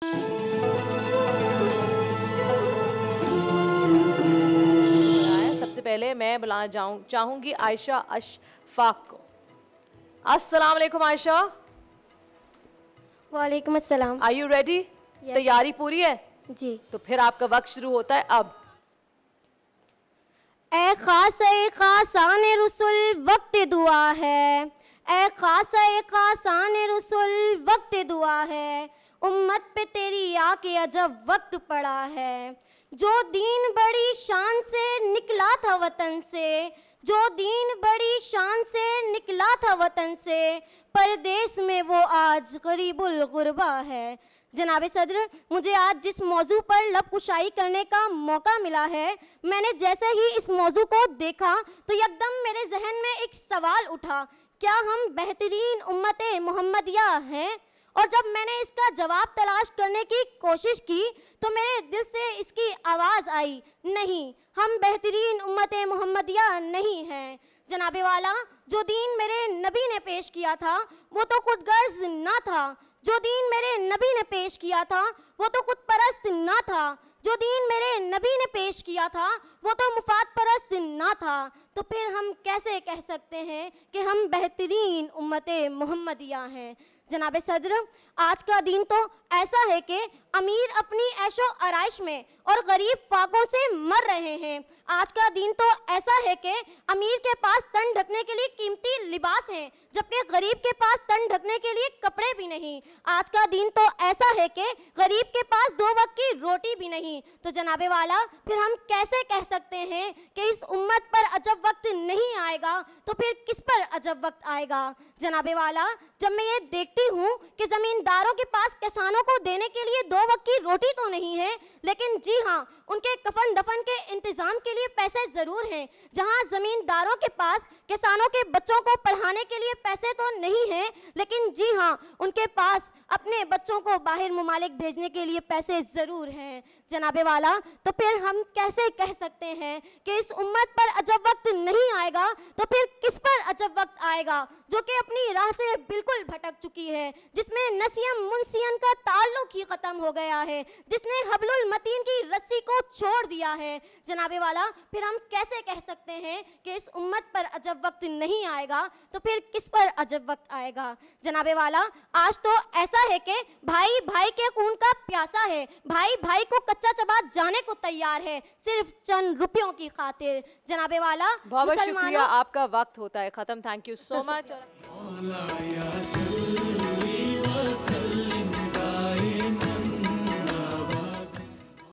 सबसे पहले मैं बुलाना चाहूंगी आयशा अशफाक को। अस्सलाम वालेकुम आयशा। वालेकुम अस्सलाम। Are you ready? तैयारी पूरी है जी। तो फिर आपका वक्त शुरू होता है अब। ए खासान रसूल वक्त दुआ है, ए खासान रसूल वक्त दुआ है, उम्मत पे तेरी आके अजब वक्त पड़ा है। जो दीन बड़ी शान से निकला था वतन से, जो दीन बड़ी शान से निकला था वतन से, परदेश में वो आज गरीबुल गुरबा है। जनाब सदर, मुझे आज जिस मौजू पर लब कुशाई करने का मौका मिला है, मैंने जैसे ही इस मौजू को देखा तो एकदम मेरे जहन में एक सवाल उठा, क्या हम बेहतरीन उम्मत मोहम्मदिया हैं? और जब मैंने इसका जवाब तलाश करने की कोशिश की तो मेरे दिल से इसकी आवाज़ आई, नहीं, हम बेहतरीन उम्मत मोहम्मदिया नहीं हैं। जनाबे वाला, जो दीन मेरे नबी ने पेश किया था वो तो खुद गर्ज ना था, जो दीन मेरे नबी ने पेश किया था वो तो खुद परस्त ना था, जो दीन मेरे नबी ने पेश किया था वो तो मुफाद परस्त ना था। तो फिर हम कैसे कह सकते हैं कि हम बेहतरीन उम्मत मोहम्मदिया हैं? जनाब सदर, आज का दिन तो ऐसा है कि अमीर अपनी ऐशो आराइश में और गरीब फाकों से मर रहे हैं। आज का दिन तो ऐसा है कि अमीर के पास तन ढकने के लिए कीमती लिबास हैं, जबकि गरीब के पास तन ढकने के लिए कपड़े भी नहीं। आज का दिन तो ऐसा है कि गरीब के पास 2 वक्त की रोटी भी नहीं। तो जनाबे वाला, फिर हम कैसे कह सकते हैं कि इस उम्मत पर अजब वक्त नहीं आएगा? तो फिर किस पर अजब वक्त आएगा? जनाबे वाला, जब मैं ये देखती हूँ कि ज़मींदारों के पास किसानों को देने के लिए 2 वक्त की रोटी तो नहीं है, लेकिन जी हाँ, उनके कफन दफन के इंतज़ाम के लिए पैसे ज़रूर हैं। जहाँ ज़मींदारों के पास किसानों के बच्चों को पढ़ाने के लिए पैसे तो नहीं हैं, लेकिन जी हाँ, उनके पास अपने बच्चों को बाहर मुमालिक भेजने के लिए पैसे ज़रूर हैं। जनाबे वाला, तो फिर हम कैसे कह सकते हैं कि इस उम्मत पर अजब वक्त नहीं आएगा? तो फिर किस पर अजब वक्त आएगा? जो कि अपनी राह से बिल्कुल भटक चुकी है, जिसमें नसियम मुंसियन का ताल्लुक ही ख़त्म हो गया है, जिसने हबलुल मतीन की रस्सी को छोड़ दिया है। जनाबे वाला, फिर हम कैसे कह सकते हैं कि इस उम्मत पर अजब वक्त नहीं आएगा? तो फिर किस पर अजब वक्त आएगा? जनाबे वाला, आज तो ऐसा है कि भाई भाई के खून का प्यासा है, भाई भाई को कच्चा चबा जाने को तैयार है, सिर्फ चंद रुपयों की खातिर। जनाबे वाला, बहुत शुक्रिया, आपका वक्त होता है खत्म। Thank you so much.